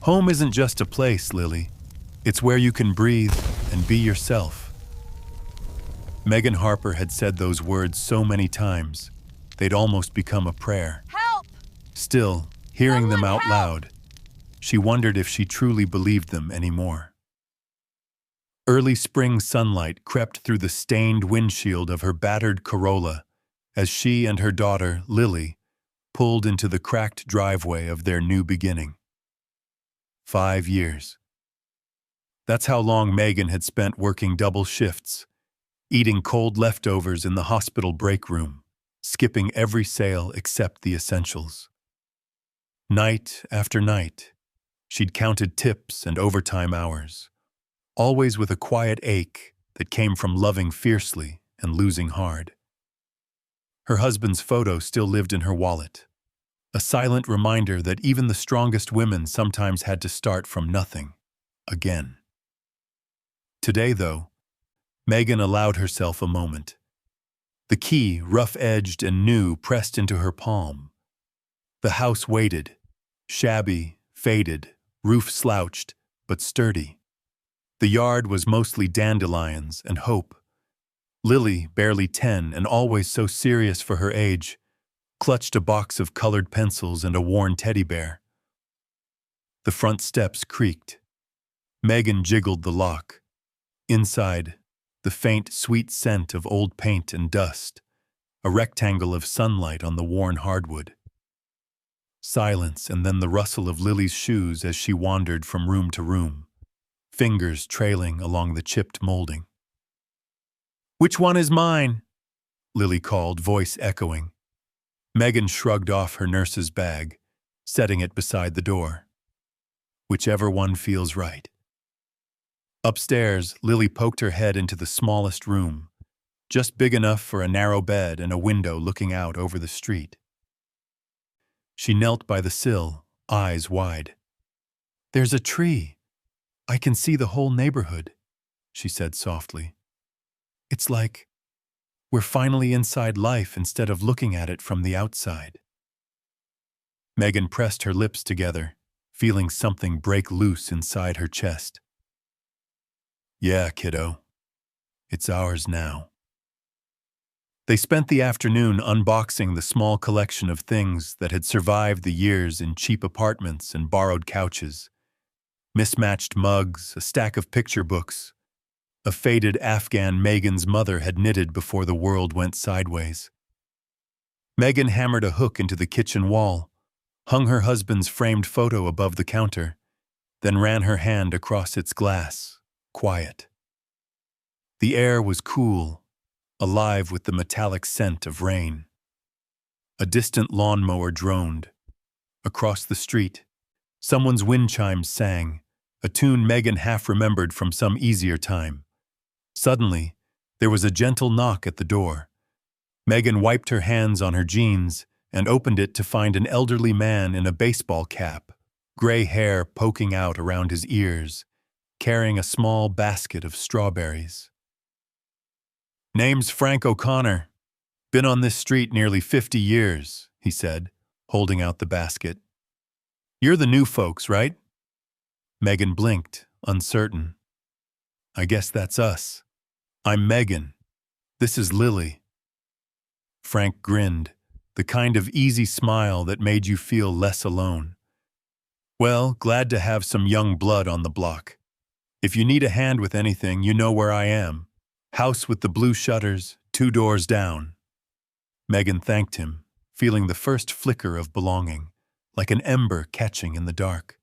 Home isn't just a place, Lily. It's where you can breathe and be yourself. Megan Harper had said those words so many times, they'd almost become a prayer. Help! Still, hearing them Someone out help! loud, she wondered if she truly believed them anymore. Early spring sunlight crept through the stained windshield of her battered Corolla as she and her daughter, Lily, pulled into the cracked driveway of their new beginning. 5 years. That's how long Megan had spent working double shifts, eating cold leftovers in the hospital break room, skipping every sale except the essentials. Night after night, she'd counted tips and overtime hours, always with a quiet ache that came from loving fiercely and losing hard. Her husband's photo still lived in her wallet, a silent reminder that even the strongest women sometimes had to start from nothing, again. Today, though, Megan allowed herself a moment. The key, rough-edged and new, pressed into her palm. The house waited, shabby, faded, roof slouched, but sturdy. The yard was mostly dandelions and hope. Lily, barely 10 and always so serious for her age, clutched a box of colored pencils and a worn teddy bear. The front steps creaked. Megan jiggled the lock. Inside, the faint, sweet scent of old paint and dust, a rectangle of sunlight on the worn hardwood. Silence, and then the rustle of Lily's shoes as she wandered from room to room, fingers trailing along the chipped molding. "Which one is mine?" Lily called, voice echoing. Megan shrugged off her nurse's bag, setting it beside the door. "Whichever one feels right." Upstairs, Lily poked her head into the smallest room, just big enough for a narrow bed and a window looking out over the street. She knelt by the sill, eyes wide. "There's a tree. I can see the whole neighborhood," she said softly. "It's like we're finally inside life instead of looking at it from the outside." Megan pressed her lips together, feeling something break loose inside her chest. "Yeah, kiddo. It's ours now." They spent the afternoon unboxing the small collection of things that had survived the years in cheap apartments and borrowed couches. Mismatched mugs, a stack of picture books, a faded Afghan Megan's mother had knitted before the world went sideways. Megan hammered a hook into the kitchen wall, hung her husband's framed photo above the counter, then ran her hand across its glass, quiet. The air was cool, alive with the metallic scent of rain. A distant lawnmower droned. Across the street, someone's wind chimes sang, a tune Megan half remembered from some easier time. Suddenly, there was a gentle knock at the door. Megan wiped her hands on her jeans and opened it to find an elderly man in a baseball cap, gray hair poking out around his ears, carrying a small basket of strawberries. "Name's Frank O'Connor. Been on this street nearly 50 years, he said, holding out the basket. "You're the new folks, right?" Megan blinked, uncertain. "I guess that's us. I'm Megan. This is Lily." Frank grinned, the kind of easy smile that made you feel less alone. "Well, glad to have some young blood on the block. If you need a hand with anything, you know where I am. House with the blue shutters, 2 doors down." Megan thanked him, feeling the first flicker of belonging, like an ember catching in the dark.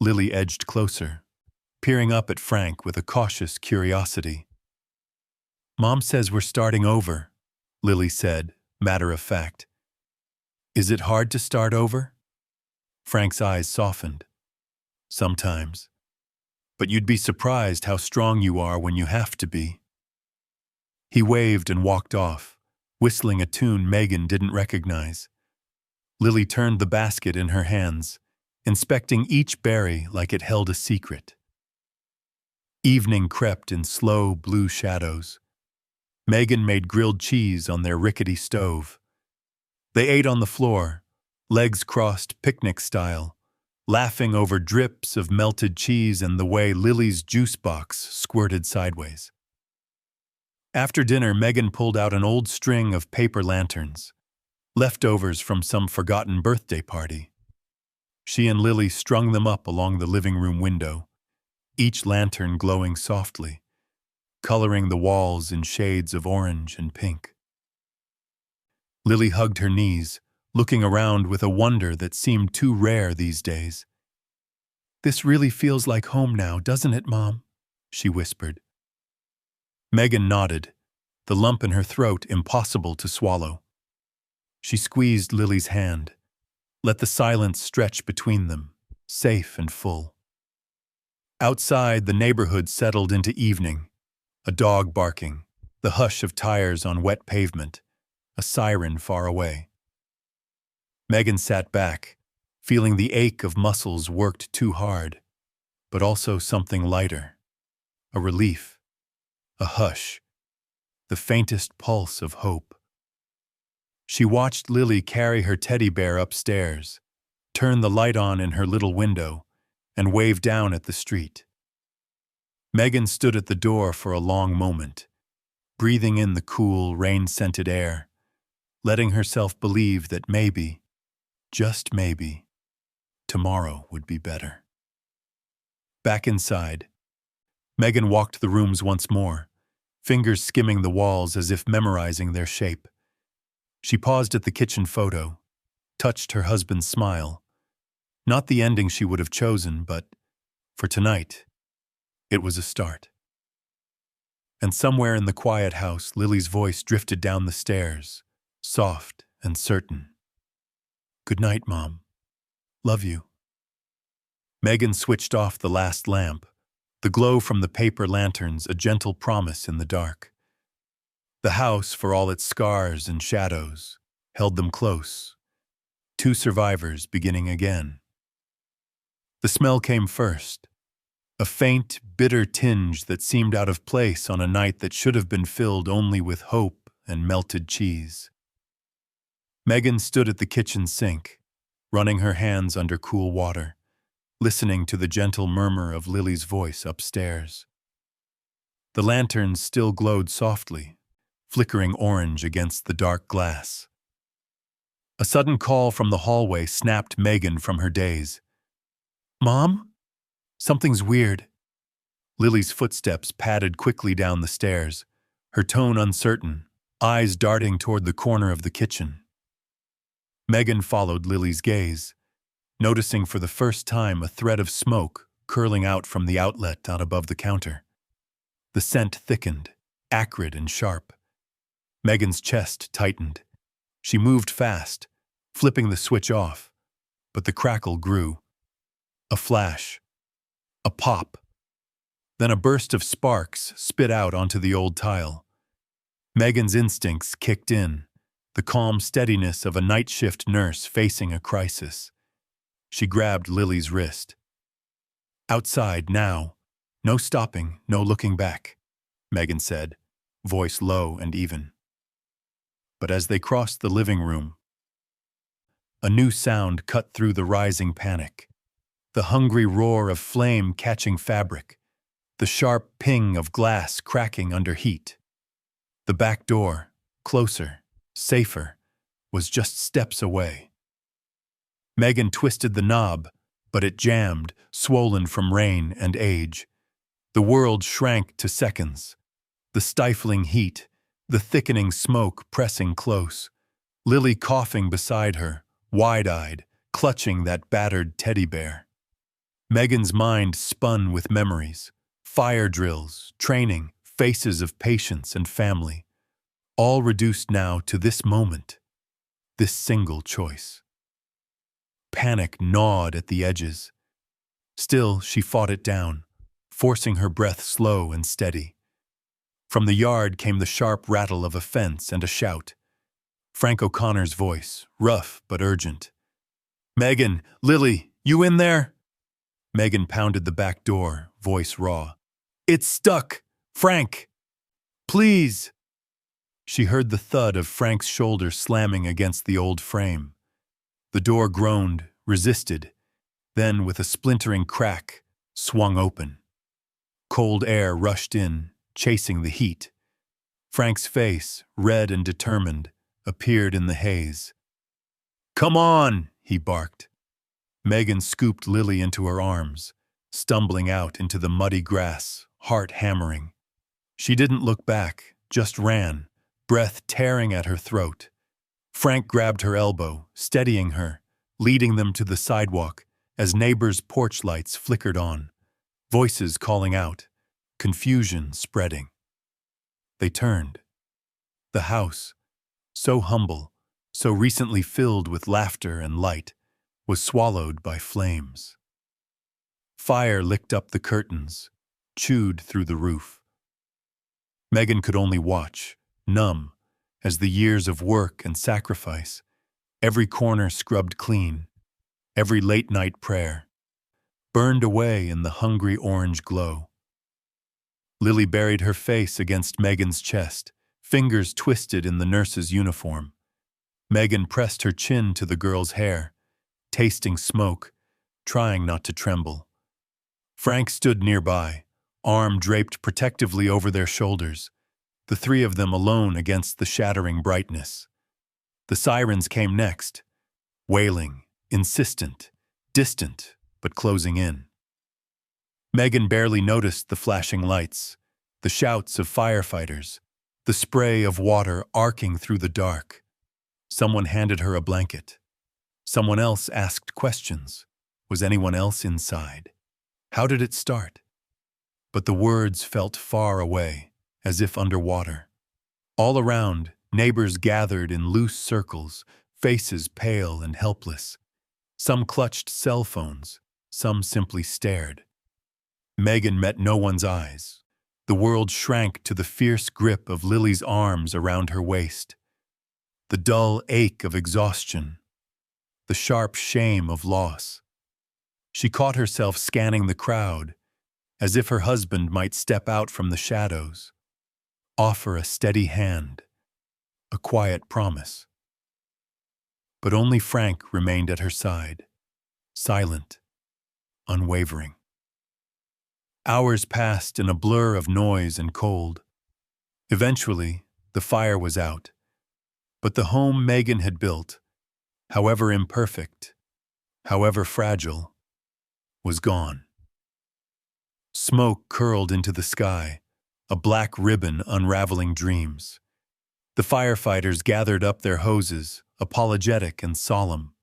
Lily edged closer, peering up at Frank with a cautious curiosity. "Mom says we're starting over," Lily said, matter of fact. "Is it hard to start over?" Frank's eyes softened. "Sometimes. But you'd be surprised how strong you are when you have to be." He waved and walked off, whistling a tune Megan didn't recognize. Lily turned the basket in her hands, inspecting each berry like it held a secret. Evening crept in slow blue shadows. Megan made grilled cheese on their rickety stove. They ate on the floor, legs crossed picnic style, laughing over drips of melted cheese and the way Lily's juice box squirted sideways. After dinner, Megan pulled out an old string of paper lanterns, leftovers from some forgotten birthday party. She and Lily strung them up along the living room window, each lantern glowing softly, coloring the walls in shades of orange and pink. Lily hugged her knees, looking around with a wonder that seemed too rare these days. "This really feels like home now, doesn't it, Mom?" she whispered. Megan nodded, the lump in her throat impossible to swallow. She squeezed Lily's hand, let the silence stretch between them, safe and full. Outside, the neighborhood settled into evening, a dog barking, the hush of tires on wet pavement, a siren far away. Megan sat back, feeling the ache of muscles worked too hard, but also something lighter, a relief, a hush, the faintest pulse of hope. She watched Lily carry her teddy bear upstairs, turn the light on in her little window, and wave down at the street. Megan stood at the door for a long moment, breathing in the cool, rain-scented air, letting herself believe that maybe, just maybe, tomorrow would be better. Back inside, Megan walked the rooms once more, fingers skimming the walls as if memorizing their shape. She paused at the kitchen photo, touched her husband's smile. Not the ending she would have chosen, but, for tonight, it was a start. And somewhere in the quiet house, Lily's voice drifted down the stairs, soft and certain. "Good night, Mom. Love you." Megan switched off the last lamp, the glow from the paper lanterns a gentle promise in the dark. The house, for all its scars and shadows, held them close, two survivors beginning again. The smell came first, a faint, bitter tinge that seemed out of place on a night that should have been filled only with hope and melted cheese. Megan stood at the kitchen sink, running her hands under cool water, listening to the gentle murmur of Lily's voice upstairs. The lanterns still glowed softly, flickering orange against the dark glass. A sudden call from the hallway snapped Megan from her daze. "Mom? Something's weird." Lily's footsteps padded quickly down the stairs, her tone uncertain, eyes darting toward the corner of the kitchen. Megan followed Lily's gaze, noticing for the first time a thread of smoke curling out from the outlet out above the counter. The scent thickened, acrid and sharp. Megan's chest tightened. She moved fast, flipping the switch off, but the crackle grew. A flash. A pop. Then a burst of sparks spit out onto the old tile. Megan's instincts kicked in, the calm steadiness of a night shift nurse facing a crisis. She grabbed Lily's wrist. "Outside, now. No stopping, no looking back," Megan said, voice low and even. But as they crossed the living room, a new sound cut through the rising panic. The hungry roar of flame catching fabric, the sharp ping of glass cracking under heat. The back door, closer, safer, was just steps away. Megan twisted the knob, but it jammed, swollen from rain and age. The world shrank to seconds. The stifling heat, the thickening smoke pressing close. Lily coughing beside her, wide-eyed, clutching that battered teddy bear. Megan's mind spun with memories, fire drills, training, faces of patients and family, all reduced now to this moment, this single choice. Panic gnawed at the edges. Still, she fought it down, forcing her breath slow and steady. From the yard came the sharp rattle of a fence and a shout. Frank O'Connor's voice, rough but urgent. "Megan, Lily, you in there?" Megan pounded the back door, voice raw. "It's stuck! Frank! Please!" She heard the thud of Frank's shoulder slamming against the old frame. The door groaned, resisted, then, with a splintering crack, swung open. Cold air rushed in, chasing the heat. Frank's face, red and determined, appeared in the haze. "Come on!" he barked. Megan scooped Lily into her arms, stumbling out into the muddy grass, heart hammering. She didn't look back, just ran, breath tearing at her throat. Frank grabbed her elbow, steadying her, leading them to the sidewalk as neighbors' porch lights flickered on, voices calling out, confusion spreading. They turned. The house, so humble, so recently filled with laughter and light, was swallowed by flames. Fire licked up the curtains, chewed through the roof. Megan could only watch, numb, as the years of work and sacrifice, every corner scrubbed clean, every late-night prayer, burned away in the hungry orange glow. Lily buried her face against Megan's chest, fingers twisted in the nurse's uniform. Megan pressed her chin to the girl's hair, tasting smoke, trying not to tremble. Frank stood nearby, arm draped protectively over their shoulders, the three of them alone against the shattering brightness. The sirens came next, wailing, insistent, distant, but closing in. Megan barely noticed the flashing lights, the shouts of firefighters, the spray of water arcing through the dark. Someone handed her a blanket. Someone else asked questions. Was anyone else inside? How did it start? But the words felt far away, as if underwater. All around, neighbors gathered in loose circles, faces pale and helpless. Some clutched cell phones, some simply stared. Megan met no one's eyes. The world shrank to the fierce grip of Lily's arms around her waist. The dull ache of exhaustion. The sharp shame of loss. She caught herself scanning the crowd, as if her husband might step out from the shadows, offer a steady hand, a quiet promise. But only Frank remained at her side, silent, unwavering. Hours passed in a blur of noise and cold. Eventually, the fire was out, but the home Megan had built, however imperfect, however fragile, was gone. Smoke curled into the sky, a black ribbon unraveling dreams. The firefighters gathered up their hoses, apologetic and solemn.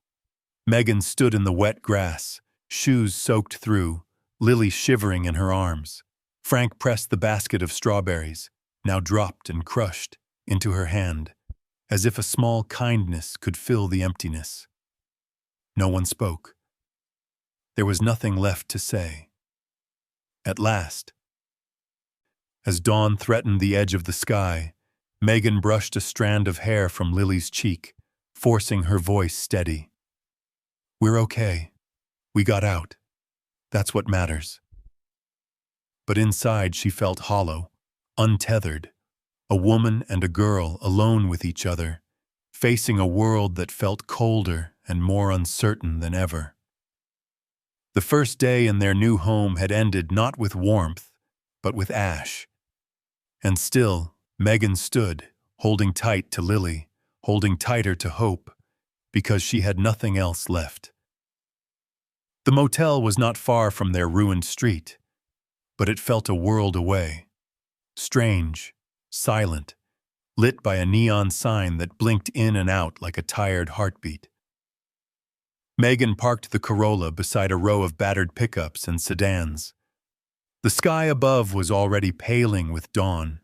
Megan stood in the wet grass, shoes soaked through, Lily shivering in her arms. Frank pressed the basket of strawberries, now dropped and crushed, into her hand, as if a small kindness could fill the emptiness. No one spoke. There was nothing left to say. At last, as dawn threatened the edge of the sky, Megan brushed a strand of hair from Lily's cheek, forcing her voice steady. "We're okay. We got out. That's what matters." But inside she felt hollow, untethered, a woman and a girl alone with each other, facing a world that felt colder and more uncertain than ever. The first day in their new home had ended not with warmth, but with ash. And still, Megan stood, holding tight to Lily, holding tighter to hope, because she had nothing else left. The motel was not far from their ruined street, but it felt a world away. Strange, silent, lit by a neon sign that blinked in and out like a tired heartbeat. Megan parked the Corolla beside a row of battered pickups and sedans. The sky above was already paling with dawn,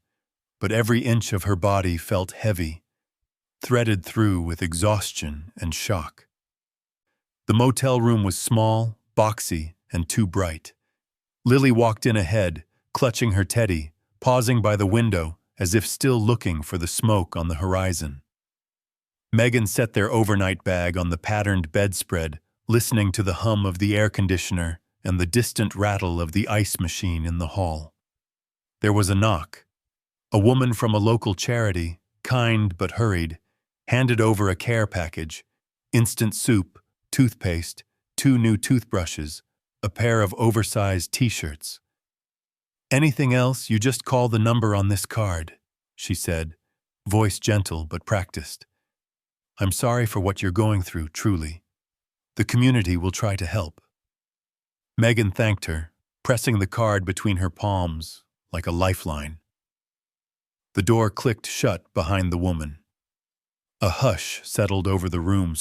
but every inch of her body felt heavy, threaded through with exhaustion and shock. The motel room was small, boxy, and too bright. Lily walked in ahead, clutching her teddy, pausing by the window as if still looking for the smoke on the horizon. Megan set their overnight bag on the patterned bedspread, listening to the hum of the air conditioner and the distant rattle of the ice machine in the hall. There was a knock. A woman from a local charity, kind but hurried, handed over a care package: instant soup, toothpaste, 2 new toothbrushes, a pair of oversized t-shirts. "Anything else, you just call the number on this card," she said, voice gentle but practiced. "I'm sorry for what you're going through, truly. The community will try to help." Megan thanked her, pressing the card between her palms like a lifeline. The door clicked shut behind the woman. A hush settled over the room,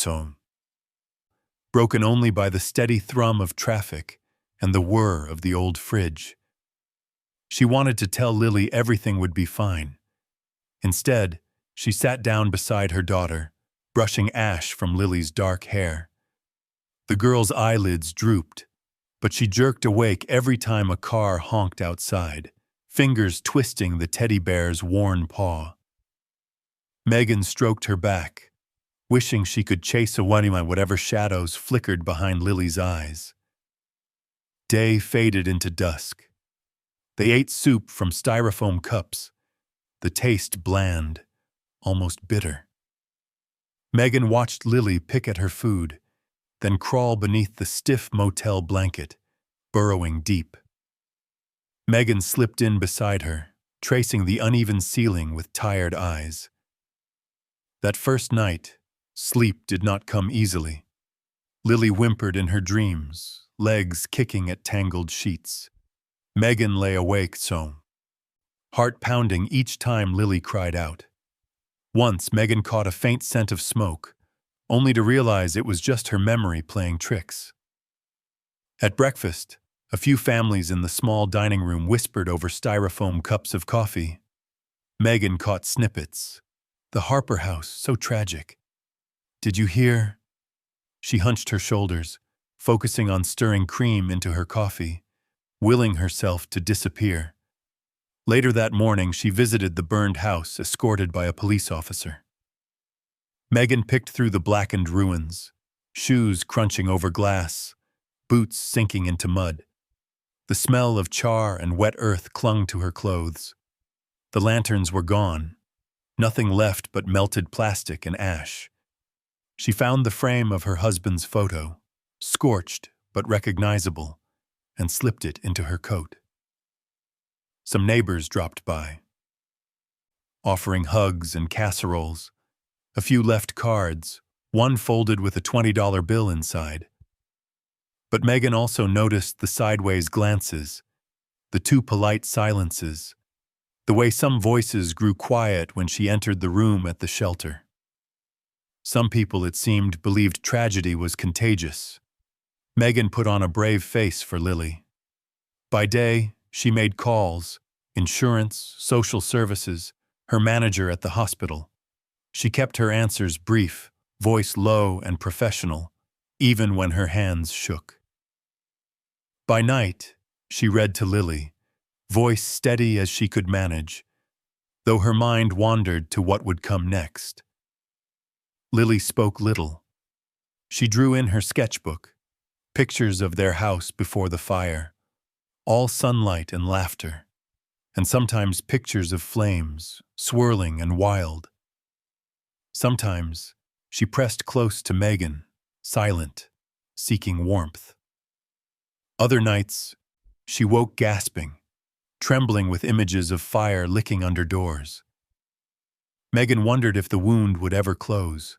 broken only by the steady thrum of traffic and the whir of the old fridge. She wanted to tell Lily everything would be fine. Instead, she sat down beside her daughter, brushing ash from Lily's dark hair. The girl's eyelids drooped, but she jerked awake every time a car honked outside, fingers twisting the teddy bear's worn paw. Megan stroked her back, wishing she could chase away whatever shadows flickered behind Lily's eyes. Day faded into dusk. They ate soup from styrofoam cups, the taste bland, almost bitter. Megan watched Lily pick at her food, then crawl beneath the stiff motel blanket, burrowing deep. Megan slipped in beside her, tracing the uneven ceiling with tired eyes. That first night, sleep did not come easily. Lily whimpered in her dreams, legs kicking at tangled sheets. Megan lay awake, heart pounding each time Lily cried out. Once, Megan caught a faint scent of smoke, only to realize it was just her memory playing tricks. At breakfast, a few families in the small dining room whispered over styrofoam cups of coffee. Megan caught snippets. "The Harper house, so tragic. Did you hear?" She hunched her shoulders, focusing on stirring cream into her coffee, willing herself to disappear. Later that morning, she visited the burned house, escorted by a police officer. Megan picked through the blackened ruins, shoes crunching over glass, boots sinking into mud. The smell of char and wet earth clung to her clothes. The lanterns were gone, nothing left but melted plastic and ash. She found the frame of her husband's photo, scorched but recognizable, and slipped it into her coat. Some neighbors dropped by, offering hugs and casseroles. A few left cards, one folded with a $20 bill inside. But Megan also noticed the sideways glances, the too polite silences, the way some voices grew quiet when she entered the room at the shelter. Some people, it seemed, believed tragedy was contagious. Megan put on a brave face for Lily. By day, she made calls, insurance, social services, her manager at the hospital. She kept her answers brief, voice low and professional, even when her hands shook. By night, she read to Lily, voice steady as she could manage, though her mind wandered to what would come next. Lily spoke little. She drew in her sketchbook, pictures of their house before the fire, all sunlight and laughter, and sometimes pictures of flames, swirling and wild. Sometimes she pressed close to Megan, silent, seeking warmth. Other nights, she woke gasping, trembling with images of fire licking under doors. Megan wondered if the wound would ever close.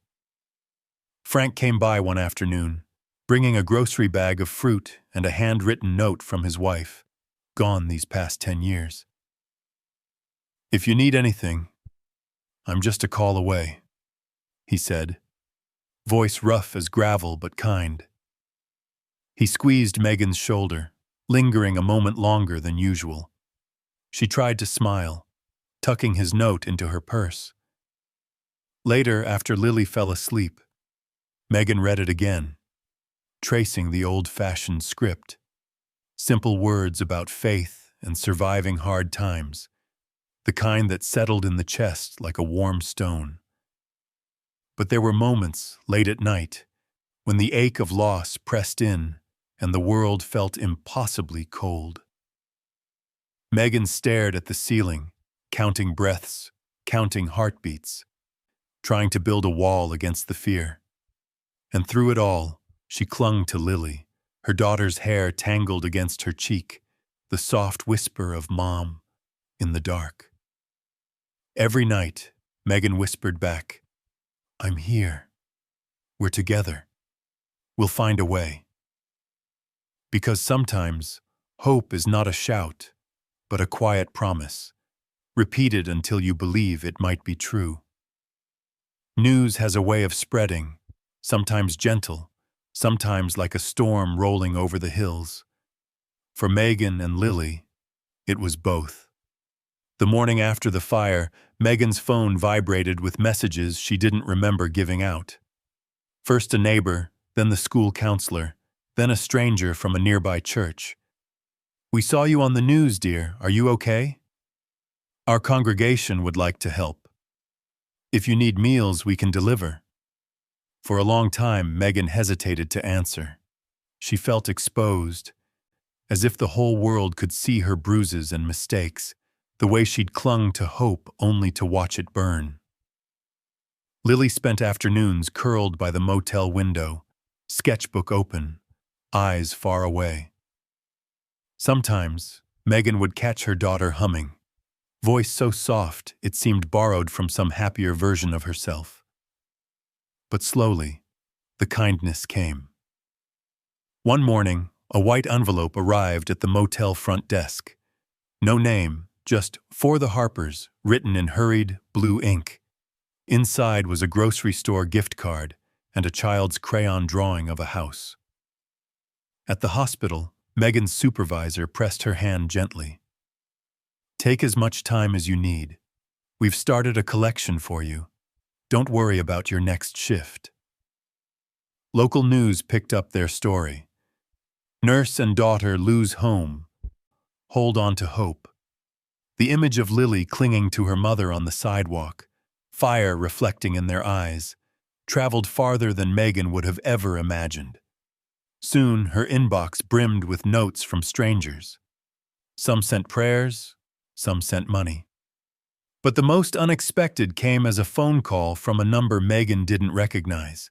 Frank came by one afternoon, bringing a grocery bag of fruit and a handwritten note from his wife, gone these past 10 years. "If you need anything, I'm just a call away," he said, voice rough as gravel but kind. He squeezed Megan's shoulder, lingering a moment longer than usual. She tried to smile, tucking his note into her purse. Later, after Lily fell asleep, Megan read it again, tracing the old-fashioned script, simple words about faith and surviving hard times, the kind that settled in the chest like a warm stone. But there were moments, late at night, when the ache of loss pressed in and the world felt impossibly cold. Megan stared at the ceiling, counting breaths, counting heartbeats, trying to build a wall against the fear. And through it all, She clung to Lily, her daughter's hair tangled against her cheek, the soft whisper of Mom in the dark. Every night, Megan whispered back, "I'm here. We're together. We'll find a way." Because sometimes, hope is not a shout, but a quiet promise, repeated until you believe it might be true. News has a way of spreading, sometimes gentle, sometimes like a storm rolling over the hills. For Megan and Lily, it was both. The morning after the fire, Megan's phone vibrated with messages she didn't remember giving out. First a neighbor, then the school counselor, then a stranger from a nearby church. "We saw you on the news, dear. Are you okay? Our congregation would like to help. If you need meals, we can deliver." For a long time, Megan hesitated to answer. She felt exposed, as if the whole world could see her bruises and mistakes, the way she'd clung to hope only to watch it burn. Lily spent afternoons curled by the motel window, sketchbook open, eyes far away. Sometimes, Megan would catch her daughter humming, voice so soft it seemed borrowed from some happier version of herself. But slowly, the kindness came. One morning, a white envelope arrived at the motel front desk. No name, just "For the Harpers," written in hurried, blue ink. Inside was a grocery store gift card and a child's crayon drawing of a house. At the hospital, Megan's supervisor pressed her hand gently. "Take as much time as you need. We've started a collection for you. Don't worry about your next shift." Local news picked up their story. Nurse and daughter lose home. Hold on to hope. The image of Lily clinging to her mother on the sidewalk, fire reflecting in their eyes, traveled farther than Megan would have ever imagined. Soon, her inbox brimmed with notes from strangers. Some sent prayers, some sent money. But the most unexpected came as a phone call from a number Megan didn't recognize.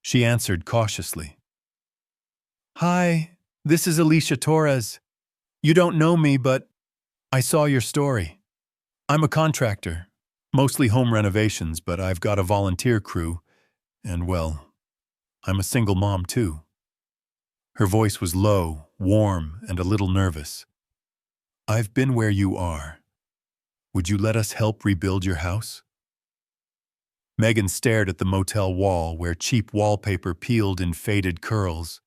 She answered cautiously. "Hi, this is Alicia Torres. You don't know me, but I saw your story. I'm a contractor, mostly home renovations, but I've got a volunteer crew, and well, I'm a single mom too." Her voice was low, warm, and a little nervous. "I've been where you are. Would you let us help rebuild your house?" Megan stared at the motel wall where cheap wallpaper peeled in faded curls.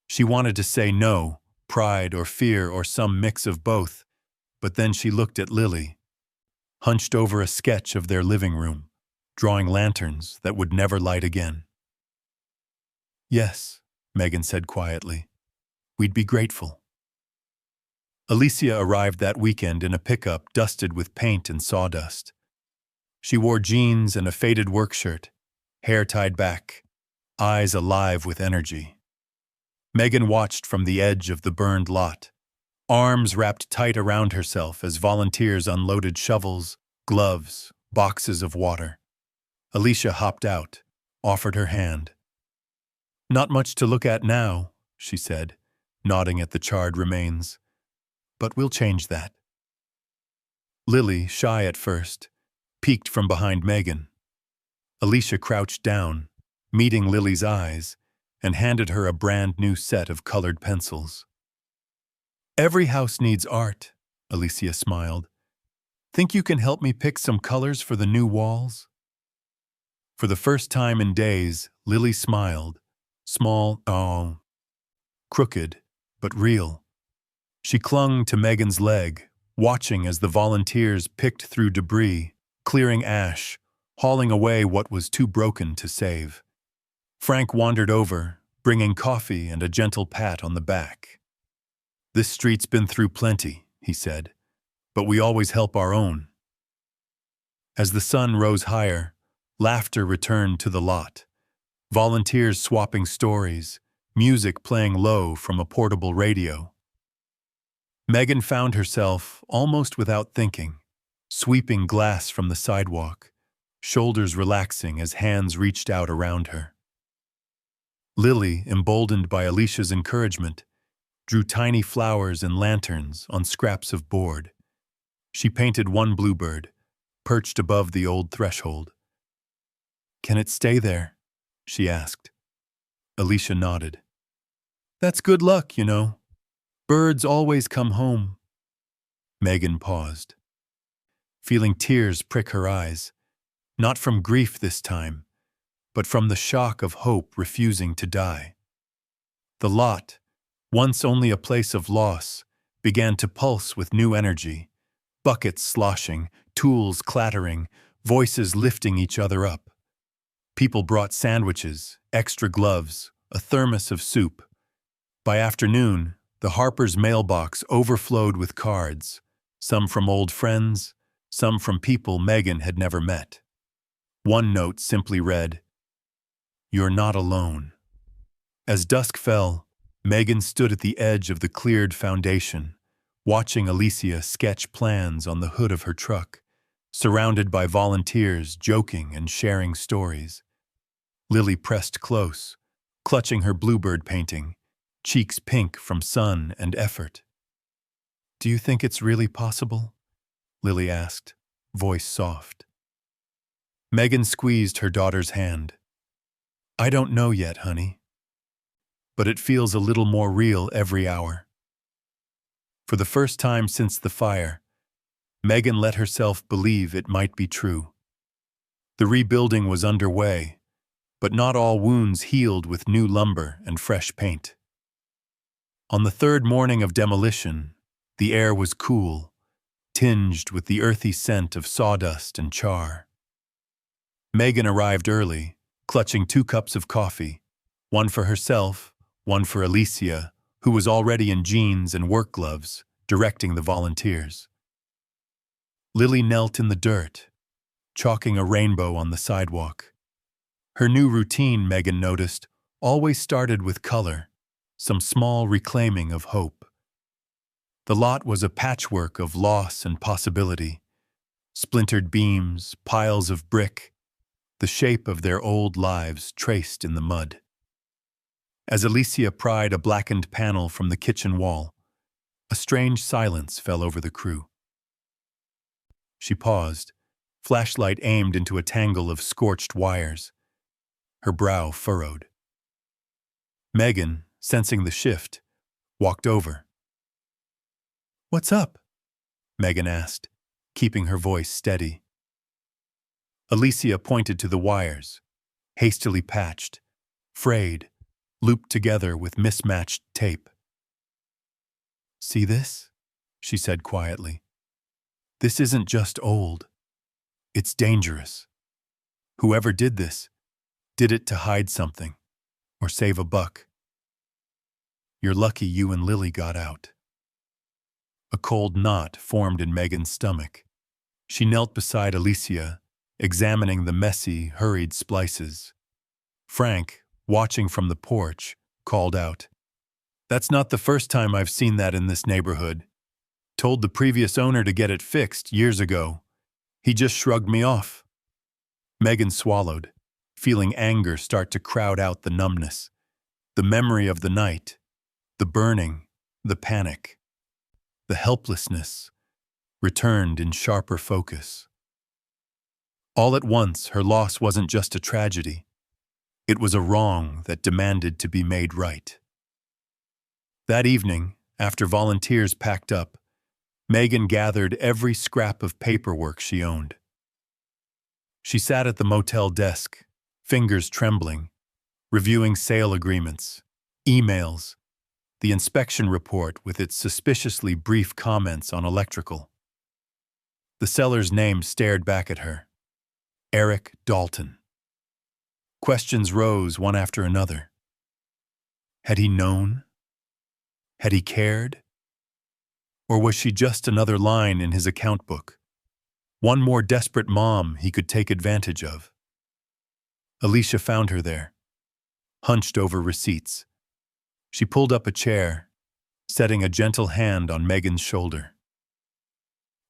She wanted to say no, pride or fear or some mix of both, but then she looked at Lily, hunched over a sketch of their living room, drawing lanterns that would never light again. "Yes," Megan said quietly. "We'd be grateful." Alicia arrived that weekend in a pickup dusted with paint and sawdust. She wore jeans and a faded work shirt, hair tied back, eyes alive with energy. Megan watched from the edge of the burned lot, arms wrapped tight around herself as volunteers unloaded shovels, gloves, boxes of water. Alicia hopped out, offered her hand. "Not much to look at now," she said, nodding at the charred remains. "But we'll change that." Lily, shy at first, peeked from behind Megan. Alicia crouched down, meeting Lily's eyes, and handed her a brand new set of colored pencils. "Every house needs art," Alicia smiled. "Think you can help me pick some colors for the new walls?" For the first time in days, Lily smiled, small, crooked, but real. She clung to Megan's leg, watching as the volunteers picked through debris, clearing ash, hauling away what was too broken to save. Frank wandered over, bringing coffee and a gentle pat on the back. "This street's been through plenty," he said, "but we always help our own." As the sun rose higher, laughter returned to the lot. Volunteers swapping stories, music playing low from a portable radio. Megan found herself, almost without thinking, sweeping glass from the sidewalk, shoulders relaxing as hands reached out around her. Lily, emboldened by Alicia's encouragement, drew tiny flowers and lanterns on scraps of board. She painted one bluebird, perched above the old threshold. "Can it stay there?" she asked. Alicia nodded. "That's good luck, you know. Birds always come home." Megan paused, feeling tears prick her eyes, not from grief this time, but from the shock of hope refusing to die. The lot, once only a place of loss, began to pulse with new energy, buckets sloshing, tools clattering, voices lifting each other up. People brought sandwiches, extra gloves, a thermos of soup. By afternoon, the Harper's mailbox overflowed with cards, some from old friends, some from people Megan had never met. One note simply read, "You're not alone." As dusk fell, Megan stood at the edge of the cleared foundation, watching Alicia sketch plans on the hood of her truck, surrounded by volunteers joking and sharing stories. Lily pressed close, clutching her bluebird painting, cheeks pink from sun and effort. "Do you think it's really possible?" Lily asked, voice soft. Megan squeezed her daughter's hand. "I don't know yet, honey. But it feels a little more real every hour." For the first time since the fire, Megan let herself believe it might be true. The rebuilding was underway, but not all wounds healed with new lumber and fresh paint. On the third morning of demolition, the air was cool, tinged with the earthy scent of sawdust and char. Megan arrived early, clutching 2 cups of coffee, one for herself, one for Alicia, who was already in jeans and work gloves, directing the volunteers. Lily knelt in the dirt, chalking a rainbow on the sidewalk. Her new routine, Megan noticed, always started with color, some small reclaiming of hope. The lot was a patchwork of loss and possibility, splintered beams, piles of brick, the shape of their old lives traced in the mud. As Alicia pried a blackened panel from the kitchen wall, a strange silence fell over the crew. She paused, flashlight aimed into a tangle of scorched wires, her brow furrowed. Megan, sensing the shift, walked over. "What's up?" Megan asked, keeping her voice steady. Alicia pointed to the wires, hastily patched, frayed, looped together with mismatched tape. "See this?" she said quietly. "This isn't just old. It's dangerous. Whoever did this, did it to hide something, or save a buck. You're lucky you and Lily got out." A cold knot formed in Megan's stomach. She knelt beside Alicia, examining the messy, hurried splices. Frank, watching from the porch, called out, "That's not the first time I've seen that in this neighborhood. Told the previous owner to get it fixed years ago. He just shrugged me off." Megan swallowed, feeling anger start to crowd out the numbness. The memory of the night, the burning, the panic, the helplessness, returned in sharper focus. All at once, her loss wasn't just a tragedy. It was a wrong that demanded to be made right. That evening, after volunteers packed up, Megan gathered every scrap of paperwork she owned. She sat at the motel desk, fingers trembling, reviewing sale agreements, emails, the inspection report with its suspiciously brief comments on electrical. The seller's name stared back at her. Eric Dalton. Questions rose one after another. Had he known? Had he cared? Or was she just another line in his account book? One more desperate mom he could take advantage of. Alicia found her there, hunched over receipts. She pulled up a chair, setting a gentle hand on Megan's shoulder.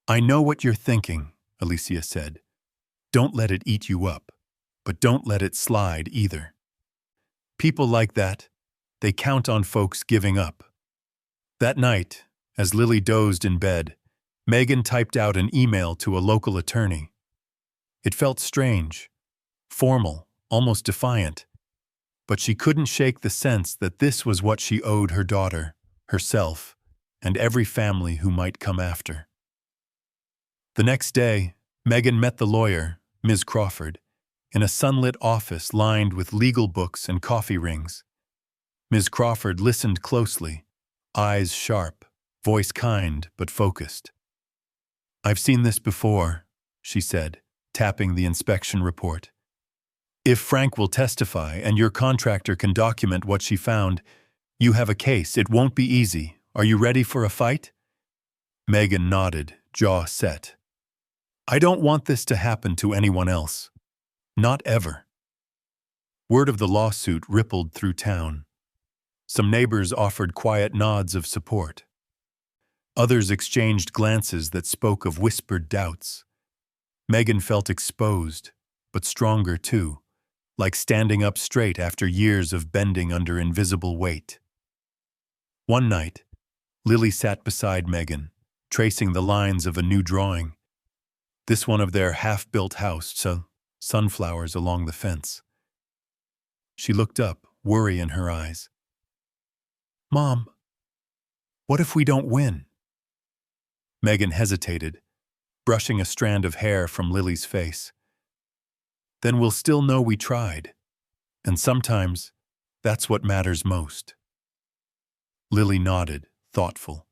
"I know what you're thinking," Alicia said. "Don't let it eat you up, but don't let it slide either." People like that, they count on folks giving up. That night, as Lily dozed in bed, Megan typed out an email to a local attorney. It felt strange, formal, almost defiant, but she couldn't shake the sense that this was what she owed her daughter, herself, and every family who might come after. The next day, Megan met the lawyer, Ms. Crawford, in a sunlit office lined with legal books and coffee rings. Ms. Crawford listened closely, eyes sharp, voice kind but focused. "I've seen this before," she said, tapping the inspection report. "If Frank will testify and your contractor can document what she found, you have a case. It won't be easy. Are you ready for a fight?" Megan nodded, jaw set. "I don't want this to happen to anyone else. Not ever." Word of the lawsuit rippled through town. Some neighbors offered quiet nods of support. Others exchanged glances that spoke of whispered doubts. Megan felt exposed, but stronger too, like standing up straight after years of bending under invisible weight. One night, Lily sat beside Megan, tracing the lines of a new drawing. This one of their half-built house, sunflowers along the fence. She looked up, worry in her eyes. "Mom, what if we don't win?" Megan hesitated, brushing a strand of hair from Lily's face. "Then we'll still know we tried. And sometimes, that's what matters most." Lily nodded, thoughtful.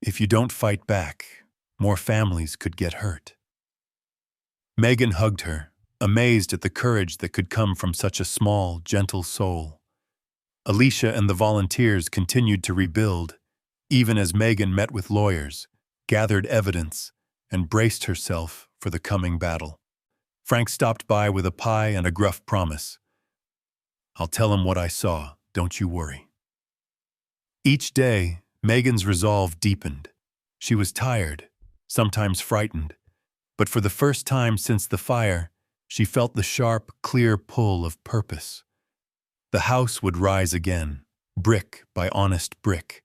"If you don't fight back, more families could get hurt." Megan hugged her, amazed at the courage that could come from such a small, gentle soul. Alicia and the volunteers continued to rebuild, even as Megan met with lawyers, gathered evidence, and braced herself for the coming battle. Frank stopped by with a pie and a gruff promise. "I'll tell him what I saw, don't you worry." Each day, Megan's resolve deepened. She was tired, sometimes frightened, but for the first time since the fire, she felt the sharp, clear pull of purpose. The house would rise again, brick by honest brick.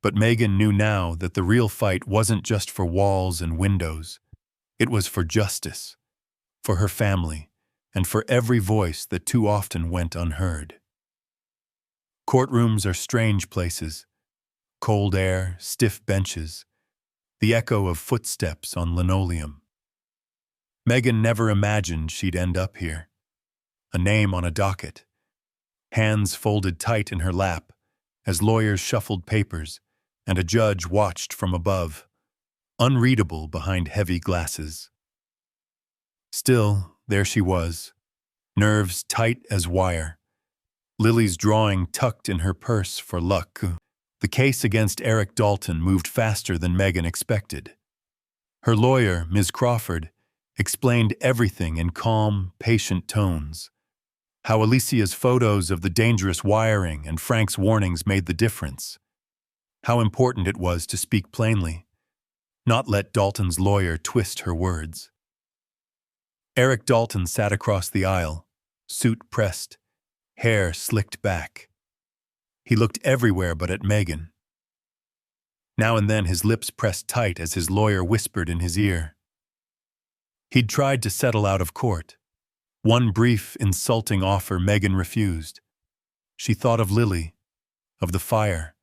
But Megan knew now that the real fight wasn't just for walls and windows. It was for justice, for her family, and for every voice that too often went unheard. Courtrooms are strange places. Cold air, stiff benches, the echo of footsteps on linoleum. Megan never imagined she'd end up here. A name on a docket, hands folded tight in her lap as lawyers shuffled papers, and a judge watched from above, unreadable behind heavy glasses. Still, there she was, nerves tight as wire, Lily's drawing tucked in her purse for luck. The case against Eric Dalton moved faster than Megan expected. Her lawyer, Ms. Crawford, explained everything in calm, patient tones. How Alicia's photos of the dangerous wiring and Frank's warnings made the difference. How important it was to speak plainly, not let Dalton's lawyer twist her words. Eric Dalton sat across the aisle, suit pressed, hair slicked back. He looked everywhere but at Megan. Now and then his lips pressed tight as his lawyer whispered in his ear. He'd tried to settle out of court. One brief, insulting offer Megan refused. She thought of Lily, of the fire,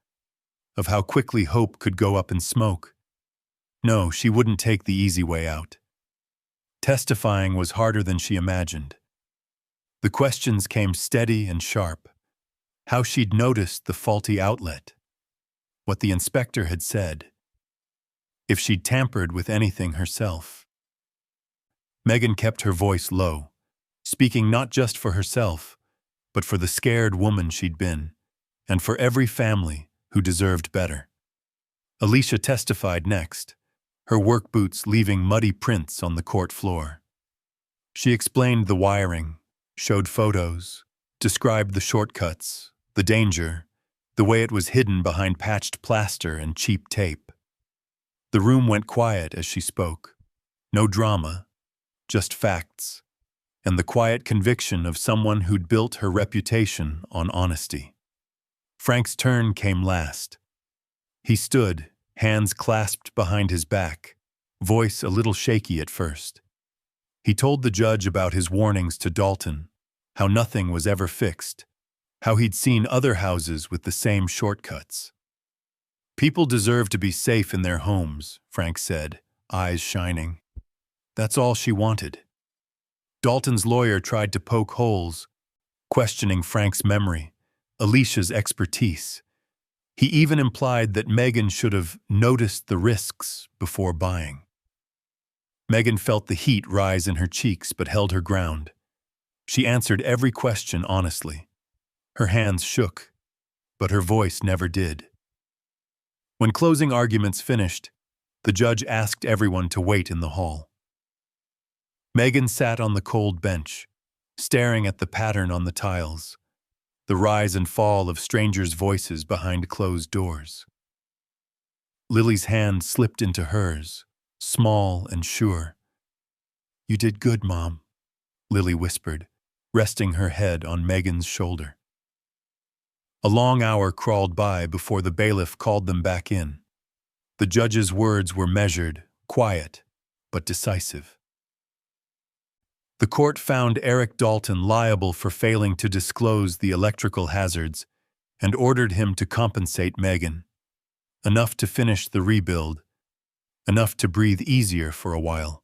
of how quickly hope could go up in smoke. No, she wouldn't take the easy way out. Testifying was harder than she imagined. The questions came steady and sharp. How she'd noticed the faulty outlet. What the inspector had said. If she'd tampered with anything herself. Megan kept her voice low, speaking not just for herself, but for the scared woman she'd been, and for every family who deserved better. Alicia testified next, her work boots leaving muddy prints on the court floor. She explained the wiring, showed photos, described the shortcuts, the danger, the way it was hidden behind patched plaster and cheap tape. The room went quiet as she spoke. No drama, just facts. and the quiet conviction of someone who'd built her reputation on honesty. Frank's turn came last. He stood, hands clasped behind his back, voice a little shaky at first. He told the judge about his warnings to Dalton, how nothing was ever fixed, how he'd seen other houses with the same shortcuts. People deserve to be safe in their homes, Frank said, eyes shining. That's all she wanted. Dalton's lawyer tried to poke holes, questioning Frank's memory, Alicia's expertise. He even implied that Megan should have noticed the risks before buying. Megan felt the heat rise in her cheeks but held her ground. She answered every question honestly. Her hands shook, but her voice never did. When closing arguments finished, the judge asked everyone to wait in the hall. Megan sat on the cold bench, staring at the pattern on the tiles, the rise and fall of strangers' voices behind closed doors. Lily's hand slipped into hers, small and sure. "You did good, Mom," Lily whispered, resting her head on Megan's shoulder. A long hour crawled by before the bailiff called them back in. The judge's words were measured, quiet, but decisive. The court found Eric Dalton liable for failing to disclose the electrical hazards and ordered him to compensate Megan. Enough to finish the rebuild, enough to breathe easier for a while.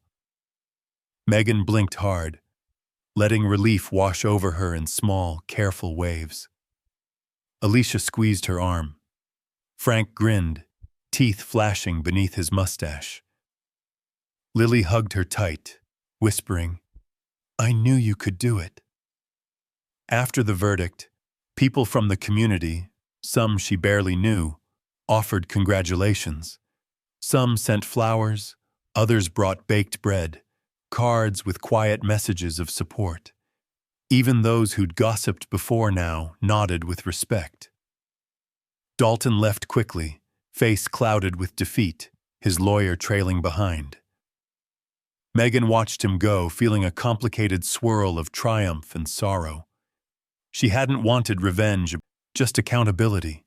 Megan blinked hard, letting relief wash over her in small, careful waves. Alicia squeezed her arm. Frank grinned, teeth flashing beneath his mustache. Lily hugged her tight, whispering, "I knew you could do it." After the verdict, people from the community, some she barely knew, offered congratulations. Some sent flowers, others brought baked bread, cards with quiet messages of support. Even those who'd gossiped before now nodded with respect. Dalton left quickly, face clouded with defeat, his lawyer trailing behind. Megan watched him go, feeling a complicated swirl of triumph and sorrow. She hadn't wanted revenge, just accountability.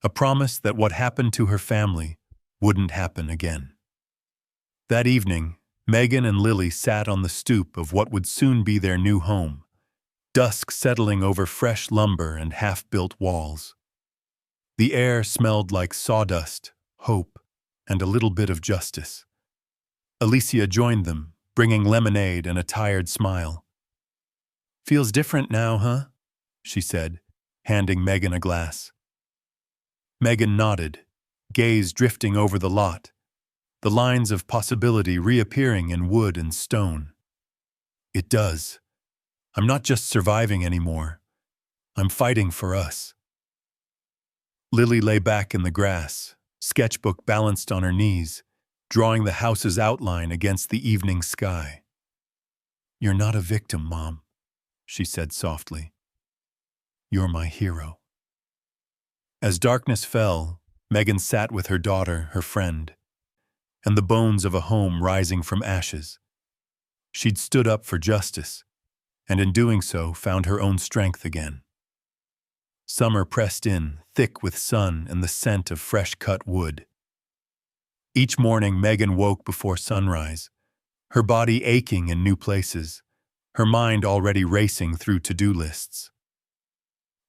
A promise that what happened to her family wouldn't happen again. That evening, Megan and Lily sat on the stoop of what would soon be their new home, dusk settling over fresh lumber and half-built walls. The air smelled like sawdust, hope, and a little bit of justice. Alicia joined them, bringing lemonade and a tired smile. "Feels different now, huh?" she said, handing Megan a glass. Megan nodded, gaze drifting over the lot, the lines of possibility reappearing in wood and stone. "It does. I'm not just surviving anymore. I'm fighting for us." Lily lay back in the grass, sketchbook balanced on her knees, drawing the house's outline against the evening sky. "You're not a victim, Mom," she said softly. "You're my hero." As darkness fell, Megan sat with her daughter, her friend, and the bones of a home rising from ashes. She'd stood up for justice, and in doing so found her own strength again. Summer pressed in, thick with sun and the scent of fresh-cut wood. Each morning Megan woke before sunrise, her body aching in new places, her mind already racing through to-do lists.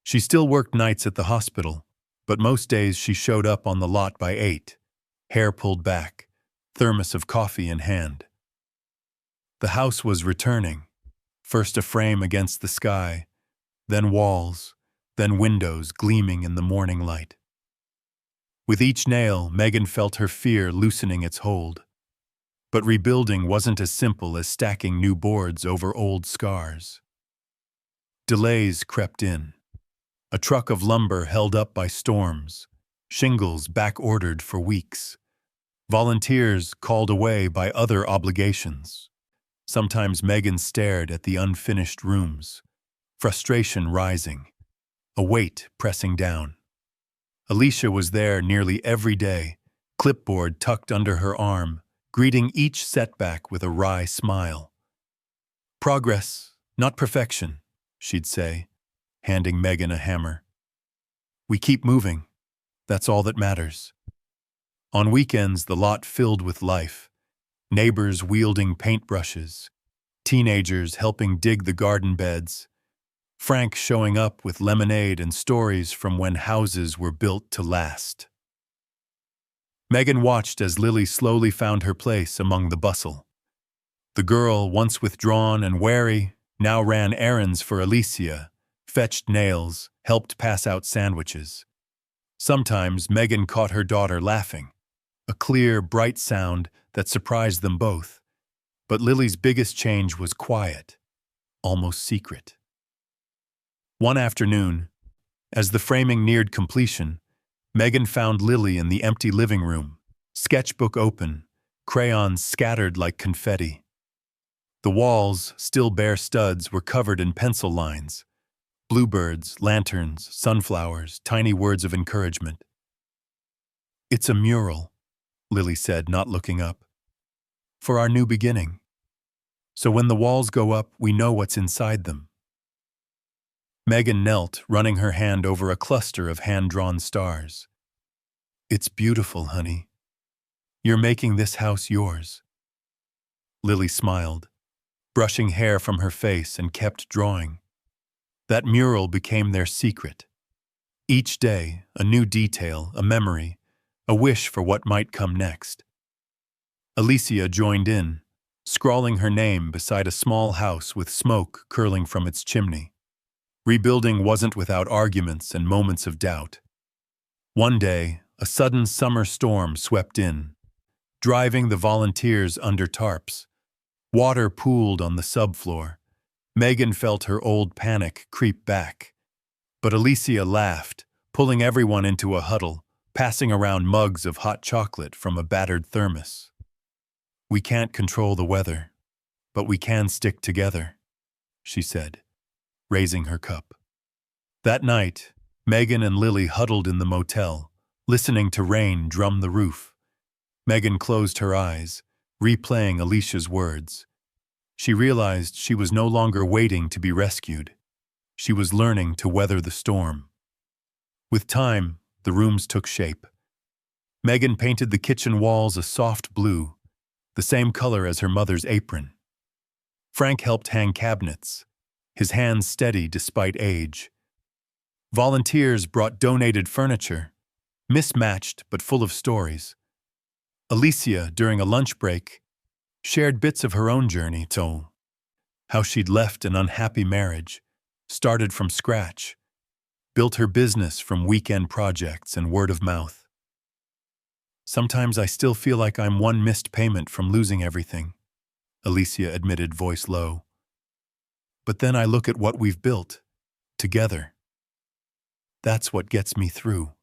She still worked nights at the hospital, but most days she showed up on the lot by 8, hair pulled back, thermos of coffee in hand. The house was returning, first a frame against the sky, then walls, then windows gleaming in the morning light. With each nail, Megan felt her fear loosening its hold. But rebuilding wasn't as simple as stacking new boards over old scars. Delays crept in. A truck of lumber held up by storms, shingles back-ordered for weeks, volunteers called away by other obligations. Sometimes Megan stared at the unfinished rooms, frustration rising, a weight pressing down. Alicia was there nearly every day, clipboard tucked under her arm, greeting each setback with a wry smile. Progress, not perfection, she'd say, handing Megan a hammer. We keep moving. That's all that matters. On weekends, the lot filled with life. Neighbors wielding paintbrushes, teenagers helping dig the garden beds, Frank showing up with lemonade and stories from when houses were built to last. Megan watched as Lily slowly found her place among the bustle. The girl, once withdrawn and wary, now ran errands for Alicia, fetched nails, helped pass out sandwiches. Sometimes Megan caught her daughter laughing, a clear, bright sound that surprised them both. But Lily's biggest change was quiet, almost secret. One afternoon, as the framing neared completion, Megan found Lily in the empty living room, sketchbook open, crayons scattered like confetti. The walls, still bare studs, were covered in pencil lines. Bluebirds, lanterns, sunflowers, tiny words of encouragement. "It's a mural," Lily said, not looking up. "For our new beginning. So when the walls go up, we know what's inside them." Megan knelt, running her hand over a cluster of hand-drawn stars. "It's beautiful, honey. You're making this house yours." Lily smiled, brushing hair from her face, and kept drawing. That mural became their secret. Each day, a new detail, a memory, a wish for what might come next. Alicia joined in, scrawling her name beside a small house with smoke curling from its chimney. Rebuilding wasn't without arguments and moments of doubt. One day, a sudden summer storm swept in, driving the volunteers under tarps. Water pooled on the subfloor. Megan felt her old panic creep back. But Alicia laughed, pulling everyone into a huddle, passing around mugs of hot chocolate from a battered thermos. "We can't control the weather, but we can stick together," she said, raising her cup. That night, Megan and Lily huddled in the motel, listening to rain drum the roof. Megan closed her eyes, replaying Alicia's words. She realized she was no longer waiting to be rescued. She was learning to weather the storm. With time, the rooms took shape. Megan painted the kitchen walls a soft blue, the same color as her mother's apron. Frank helped hang cabinets, his hands steady despite age. Volunteers brought donated furniture, mismatched but full of stories. Alicia, during a lunch break, shared bits of her own journey, told how she'd left an unhappy marriage, started from scratch, built her business from weekend projects and word of mouth. "Sometimes I still feel like I'm one missed payment from losing everything," Alicia admitted, voice low. "But then I look at what we've built, together. That's what gets me through."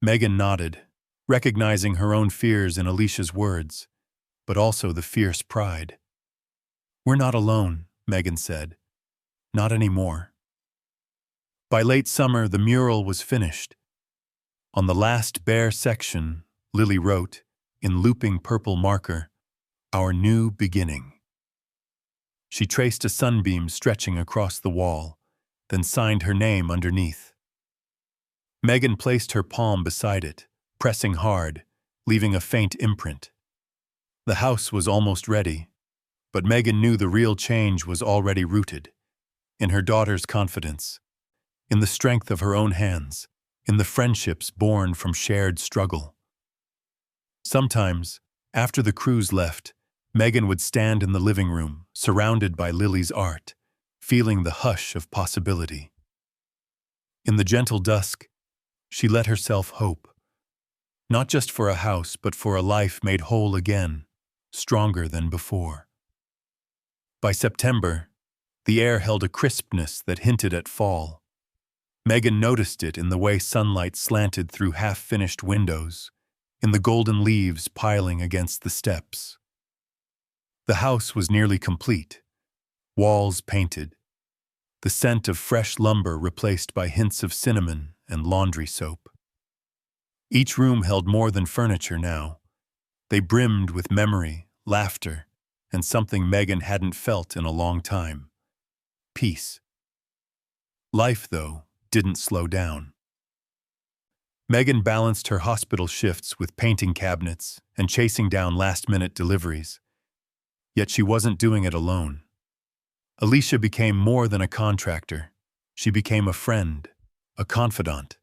Megan nodded, recognizing her own fears in Alicia's words, but also the fierce pride. "We're not alone," Megan said. "Not anymore." By late summer, the mural was finished. On the last bare section, Lily wrote, in looping purple marker, "Our new beginning." She traced a sunbeam stretching across the wall, then signed her name underneath. Megan placed her palm beside it, pressing hard, leaving a faint imprint. The house was almost ready, but Megan knew the real change was already rooted, in her daughter's confidence, in the strength of her own hands, in the friendships born from shared struggle. Sometimes, after the crews left, Megan would stand in the living room, surrounded by Lily's art, feeling the hush of possibility. In the gentle dusk, she let herself hope, not just for a house, but for a life made whole again, stronger than before. By September, the air held a crispness that hinted at fall. Megan noticed it in the way sunlight slanted through half-finished windows, in the golden leaves piling against the steps. The house was nearly complete, walls painted, the scent of fresh lumber replaced by hints of cinnamon and laundry soap. Each room held more than furniture now. They brimmed with memory, laughter, and something Megan hadn't felt in a long time: peace. Life, though, didn't slow down. Megan balanced her hospital shifts with painting cabinets and chasing down last-minute deliveries. Yet she wasn't doing it alone. Alicia became more than a contractor. She became a friend, a confidant,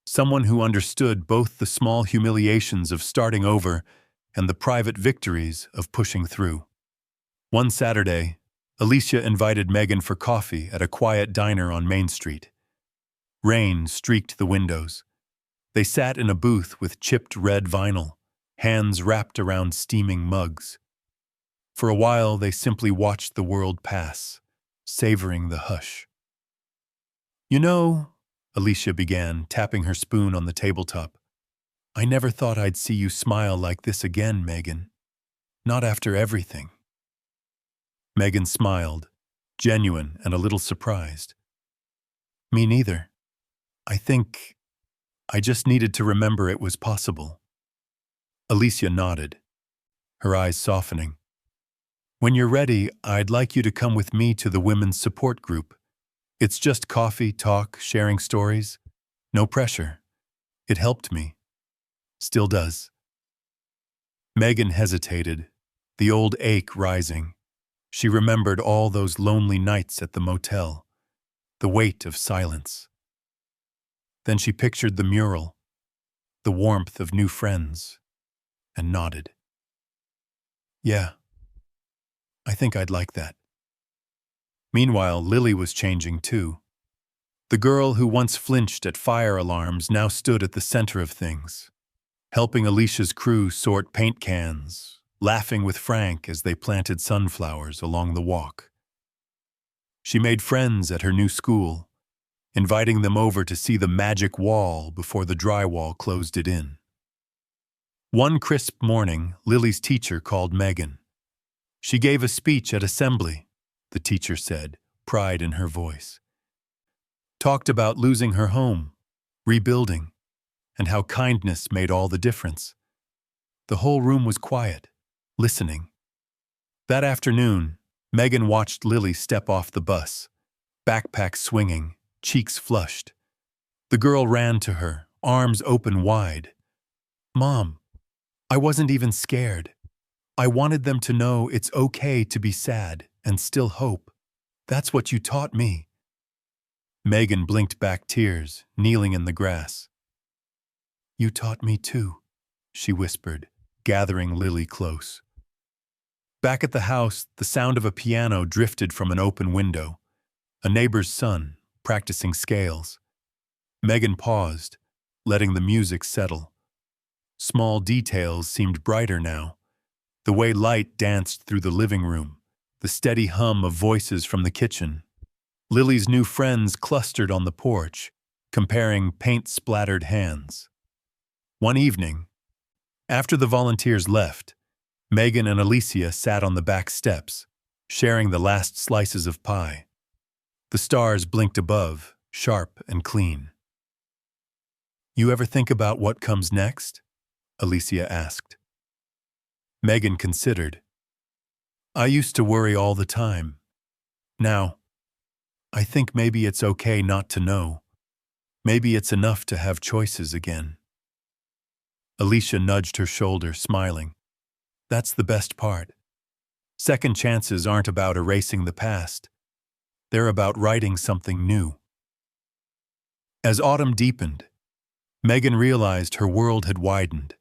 someone who understood both the small humiliations of starting over and the private victories of pushing through. One Saturday, Alicia invited Megan for coffee at a quiet diner on Main Street. Rain streaked the windows. They sat in a booth with chipped red vinyl, hands wrapped around steaming mugs. For a while, they simply watched the world pass, savoring the hush. "You know," Alicia began, tapping her spoon on the tabletop, "I never thought I'd see you smile like this again, Megan. Not after everything." Megan smiled, genuine and a little surprised. "Me neither. I think I just needed to remember it was possible." Alicia nodded, her eyes softening. "When you're ready, I'd like you to come with me to the women's support group. It's just coffee, talk, sharing stories. No pressure. It helped me. Still does." Megan hesitated, the old ache rising. She remembered all those lonely nights at the motel, the weight of silence. Then she pictured the mural, the warmth of new friends, and nodded. "Yeah, I think I'd like that." Meanwhile, Lily was changing too. The girl who once flinched at fire alarms now stood at the center of things, helping Alicia's crew sort paint cans, laughing with Frank as they planted sunflowers along the walk. She made friends at her new school, inviting them over to see the magic wall before the drywall closed it in. One crisp morning, Lily's teacher called Megan. She gave a speech at assembly, the teacher said, pride in her voice. Talked about losing her home, rebuilding, and how kindness made all the difference. The whole room was quiet, listening. That afternoon, Megan watched Lily step off the bus, backpack swinging, cheeks flushed. The girl ran to her, arms open wide. "Mom, I wasn't even scared. I wanted them to know it's okay to be sad and still hope. That's what you taught me." Megan blinked back tears, kneeling in the grass. "You taught me too," she whispered, gathering Lily close. Back at the house, the sound of a piano drifted from an open window. A neighbor's son, practicing scales. Megan paused, letting the music settle. Small details seemed brighter now. The way light danced through the living room, the steady hum of voices from the kitchen. Lily's new friends clustered on the porch, comparing paint-splattered hands. One evening, after the volunteers left, Megan and Alicia sat on the back steps, sharing the last slices of pie. The stars blinked above, sharp and clean. "You ever think about what comes next?" Alicia asked. Megan considered. "I used to worry all the time. Now, I think maybe it's okay not to know. Maybe it's enough to have choices again." Alicia nudged her shoulder, smiling. "That's the best part. Second chances aren't about erasing the past. They're about writing something new." As autumn deepened, Megan realized her world had widened.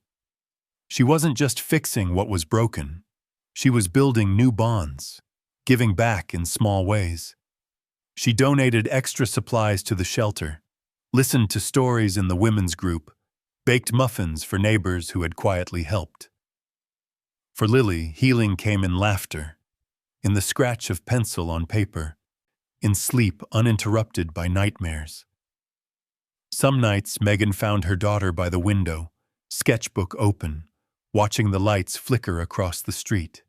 She wasn't just fixing what was broken. She was building new bonds, giving back in small ways. She donated extra supplies to the shelter, listened to stories in the women's group, baked muffins for neighbors who had quietly helped. For Lily, healing came in laughter, in the scratch of pencil on paper, in sleep uninterrupted by nightmares. Some nights, Megan found her daughter by the window, sketchbook open, watching the lights flicker across the street.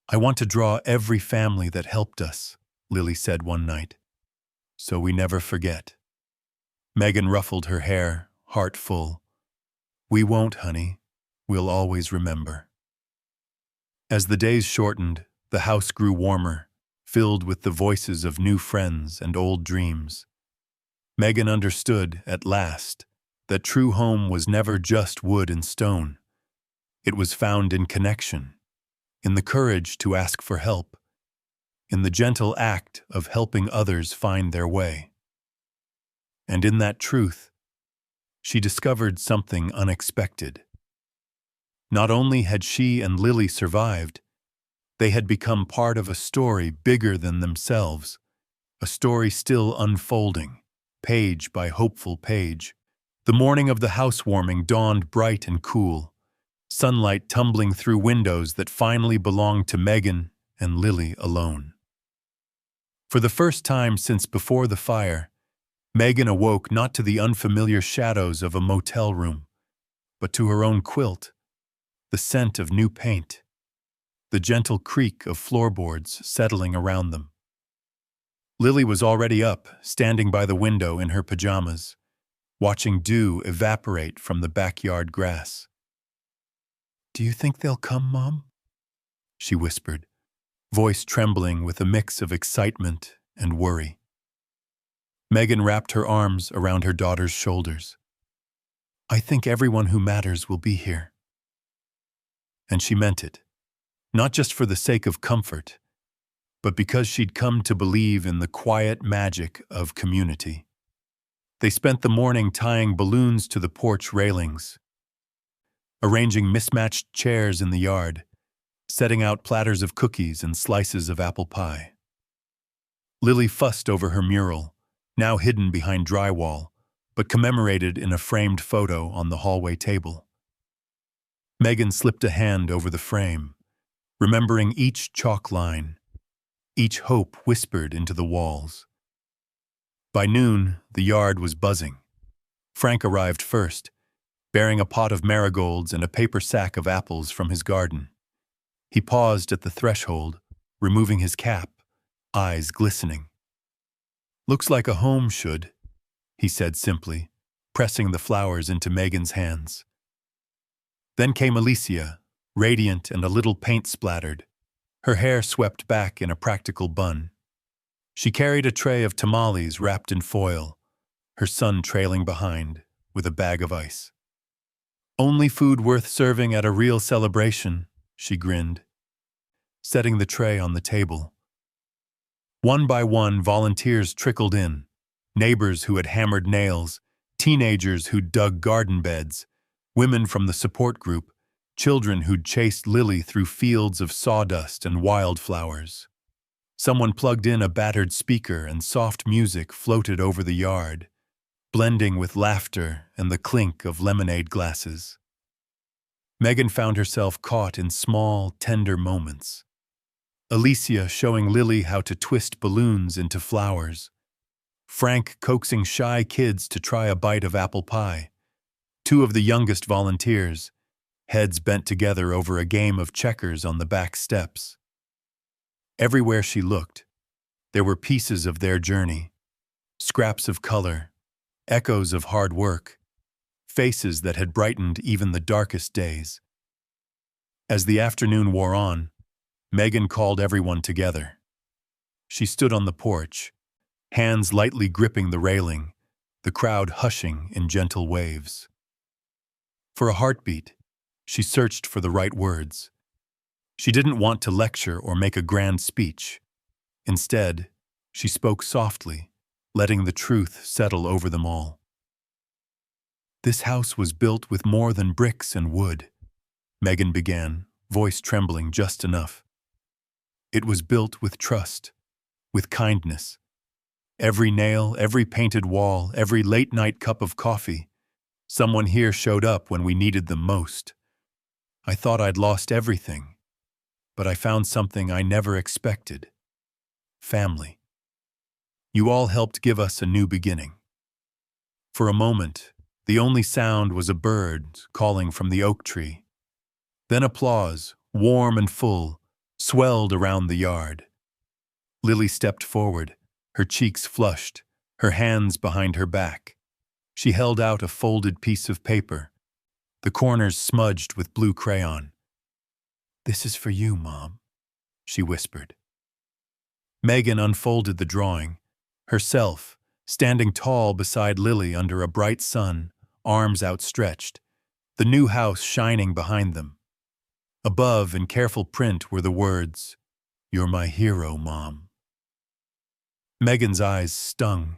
"I want to draw every family that helped us," Lily said one night, "so we never forget." Megan ruffled her hair, heart full. "We won't, honey. We'll always remember." As the days shortened, the house grew warmer, filled with the voices of new friends and old dreams. Megan understood, at last, that true home was never just wood and stone. It was found in connection, in the courage to ask for help, in the gentle act of helping others find their way. And in that truth, she discovered something unexpected. Not only had she and Lily survived, they had become part of a story bigger than themselves, a story still unfolding, page by hopeful page. The morning of the housewarming dawned bright and cool, sunlight tumbling through windows that finally belonged to Megan and Lily alone. For the first time since before the fire, Megan awoke not to the unfamiliar shadows of a motel room, but to her own quilt, the scent of new paint, the gentle creak of floorboards settling around them. Lily was already up, standing by the window in her pajamas, watching dew evaporate from the backyard grass. "Do you think they'll come, Mom?" she whispered, voice trembling with a mix of excitement and worry. Megan wrapped her arms around her daughter's shoulders. "I think everyone who matters will be here." And she meant it, not just for the sake of comfort, but because she'd come to believe in the quiet magic of community. They spent the morning tying balloons to the porch railings, arranging mismatched chairs in the yard, setting out platters of cookies and slices of apple pie. Lily fussed over her mural, now hidden behind drywall, but commemorated in a framed photo on the hallway table. Megan slipped a hand over the frame, remembering each chalk line, each hope whispered into the walls. By noon, the yard was buzzing. Frank arrived first, bearing a pot of marigolds and a paper sack of apples from his garden. He paused at the threshold, removing his cap, eyes glistening. "Looks like a home should," he said simply, pressing the flowers into Megan's hands. Then came Alicia, radiant and a little paint-splattered, her hair swept back in a practical bun. She carried a tray of tamales wrapped in foil, her son trailing behind with a bag of ice. "Only food worth serving at a real celebration," she grinned, setting the tray on the table. One by one, volunteers trickled in, neighbors who had hammered nails, teenagers who'd dug garden beds, women from the support group, children who'd chased Lily through fields of sawdust and wildflowers. Someone plugged in a battered speaker and soft music floated over the yard, blending with laughter and the clink of lemonade glasses. Megan found herself caught in small, tender moments. Alicia showing Lily how to twist balloons into flowers. Frank coaxing shy kids to try a bite of apple pie. Two of the youngest volunteers, heads bent together over a game of checkers on the back steps. Everywhere she looked, there were pieces of their journey, scraps of color, echoes of hard work, faces that had brightened even the darkest days. As the afternoon wore on, Megan called everyone together. She stood on the porch, hands lightly gripping the railing, the crowd hushing in gentle waves. For a heartbeat, she searched for the right words. She didn't want to lecture or make a grand speech. Instead, she spoke softly, letting the truth settle over them all. "This house was built with more than bricks and wood," Megan began, voice trembling just enough. "It was built with trust, with kindness. Every nail, every painted wall, every late-night cup of coffee. Someone here showed up when we needed them most. I thought I'd lost everything, but I found something I never expected. Family. You all helped give us a new beginning." For a moment, the only sound was a bird calling from the oak tree. Then applause, warm and full, swelled around the yard. Lily stepped forward, her cheeks flushed, her hands behind her back. She held out a folded piece of paper, the corners smudged with blue crayon. "This is for you, Mom," she whispered. Megan unfolded the drawing, herself, standing tall beside Lily under a bright sun, arms outstretched, the new house shining behind them. Above, in careful print, were the words, "You're my hero, Mom." Megan's eyes stung.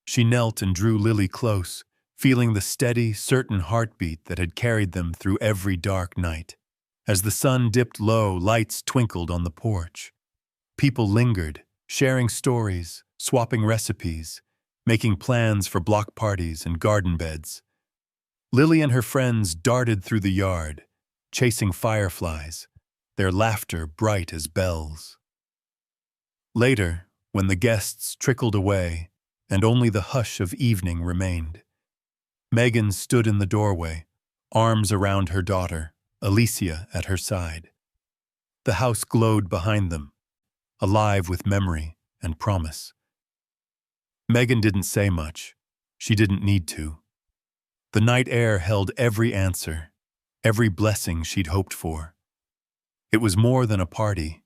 She knelt and drew Lily close, feeling the steady, certain heartbeat that had carried them through every dark night. As the sun dipped low, lights twinkled on the porch. People lingered, sharing stories, swapping recipes, making plans for block parties and garden beds. Lily and her friends darted through the yard, chasing fireflies, their laughter bright as bells. Later, when the guests trickled away and only the hush of evening remained, Megan stood in the doorway, arms around her daughter, Alicia at her side. The house glowed behind them, alive with memory and promise. Megan didn't say much. She didn't need to. The night air held every answer, every blessing she'd hoped for. It was more than a party.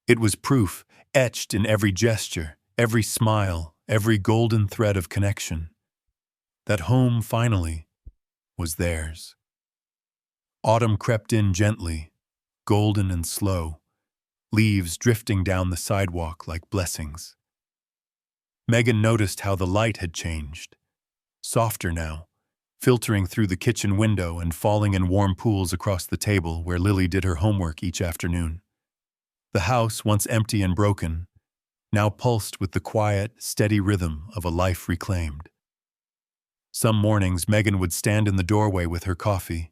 It was proof, etched in every gesture, every smile, every golden thread of connection, that home, finally, was theirs. Autumn crept in gently, golden and slow, leaves drifting down the sidewalk like blessings. Megan noticed how the light had changed, softer now, filtering through the kitchen window and falling in warm pools across the table where Lily did her homework each afternoon. The house, once empty and broken, now pulsed with the quiet, steady rhythm of a life reclaimed. Some mornings Megan would stand in the doorway with her coffee,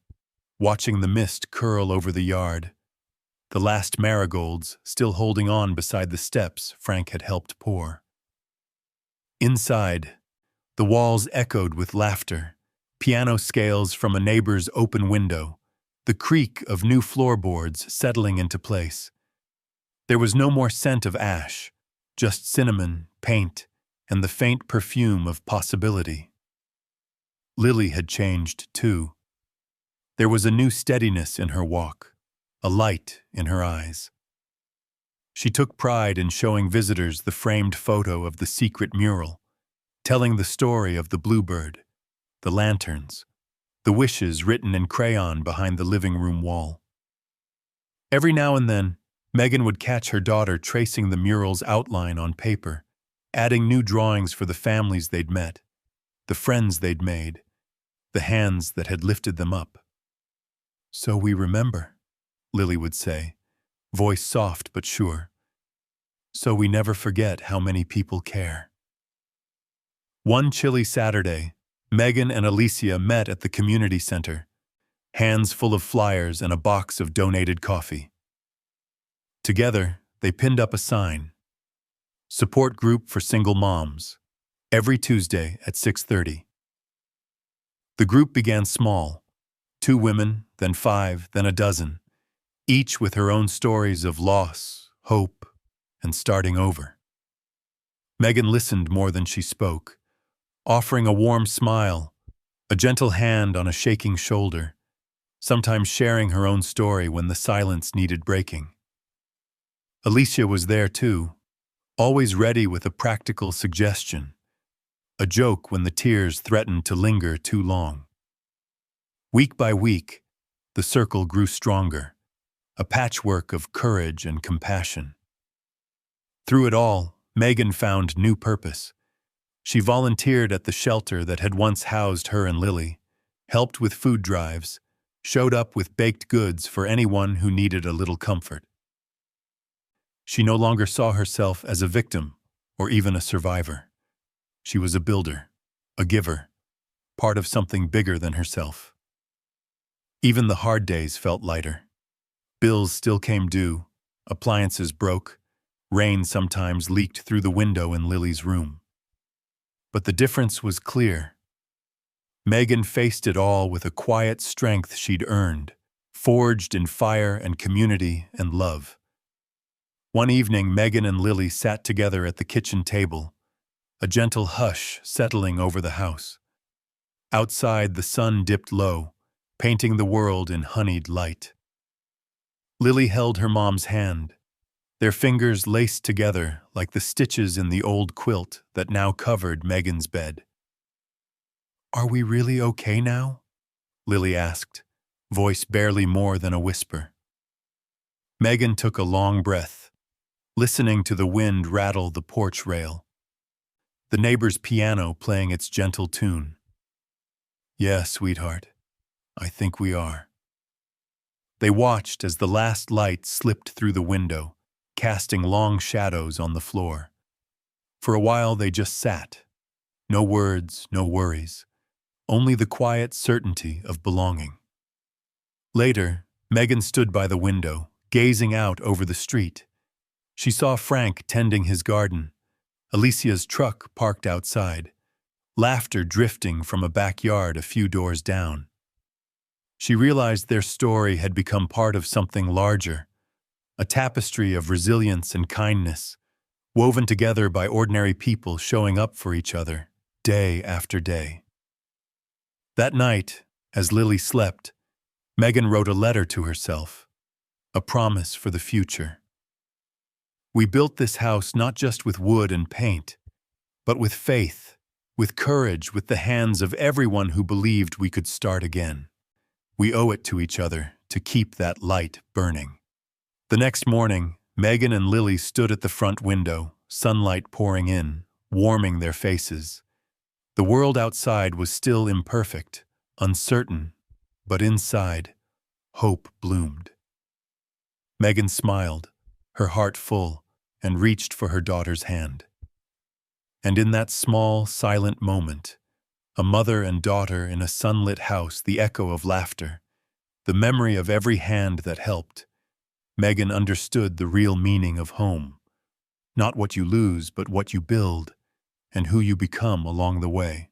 watching the mist curl over the yard, the last marigolds still holding on beside the steps Frank had helped pour. Inside, the walls echoed with laughter, piano scales from a neighbor's open window, the creak of new floorboards settling into place. There was no more scent of ash, just cinnamon, paint, and the faint perfume of possibility. Lily had changed, too. There was a new steadiness in her walk, a light in her eyes. She took pride in showing visitors the framed photo of the secret mural, telling the story of the bluebird, the lanterns, the wishes written in crayon behind the living room wall. Every now and then, Megan would catch her daughter tracing the mural's outline on paper, adding new drawings for the families they'd met, the friends they'd made, the hands that had lifted them up. "So we remember," Lily would say, voice soft but sure. "So we never forget how many people care." One chilly Saturday, Megan and Alicia met at the community center, hands full of flyers and a box of donated coffee. Together, they pinned up a sign, "Support Group for Single Moms," every Tuesday at 6:30. The group began small, 2 women, then 5, then a dozen, each with her own stories of loss, hope, and starting over. Megan listened more than she spoke, offering a warm smile, a gentle hand on a shaking shoulder, sometimes sharing her own story when the silence needed breaking. Alicia was there too, always ready with a practical suggestion, a joke when the tears threatened to linger too long. Week by week, the circle grew stronger, a patchwork of courage and compassion. Through it all, Megan found new purpose. She volunteered at the shelter that had once housed her and Lily, helped with food drives, showed up with baked goods for anyone who needed a little comfort. She no longer saw herself as a victim or even a survivor. She was a builder, a giver, part of something bigger than herself. Even the hard days felt lighter. Bills still came due, appliances broke, rain sometimes leaked through the window in Lily's room. But the difference was clear. Megan faced it all with a quiet strength she'd earned, forged in fire and community and love. One evening, Megan and Lily sat together at the kitchen table, a gentle hush settling over the house. Outside, the sun dipped low, painting the world in honeyed light. Lily held her mom's hand, their fingers laced together like the stitches in the old quilt that now covered Megan's bed. "Are we really okay now?" Lily asked, voice barely more than a whisper. Megan took a long breath, listening to the wind rattle the porch rail, the neighbor's piano playing its gentle tune. "Yeah, sweetheart, I think we are." They watched as the last light slipped through the window, casting long shadows on the floor. For a while they just sat. No words, no worries, only the quiet certainty of belonging. Later, Megan stood by the window, gazing out over the street. She saw Frank tending his garden, Alicia's truck parked outside, laughter drifting from a backyard a few doors down. She realized their story had become part of something larger, a tapestry of resilience and kindness, woven together by ordinary people showing up for each other, day after day. That night, as Lily slept, Megan wrote a letter to herself, a promise for the future. "We built this house not just with wood and paint, but with faith, with courage, with the hands of everyone who believed we could start again. We owe it to each other to keep that light burning." The next morning, Megan and Lily stood at the front window, sunlight pouring in, warming their faces. The world outside was still imperfect, uncertain, but inside, hope bloomed. Megan smiled, her heart full, and reached for her daughter's hand. And in that small, silent moment, a mother and daughter in a sunlit house, the echo of laughter, the memory of every hand that helped, Megan understood the real meaning of home. Not what you lose, but what you build, and who you become along the way.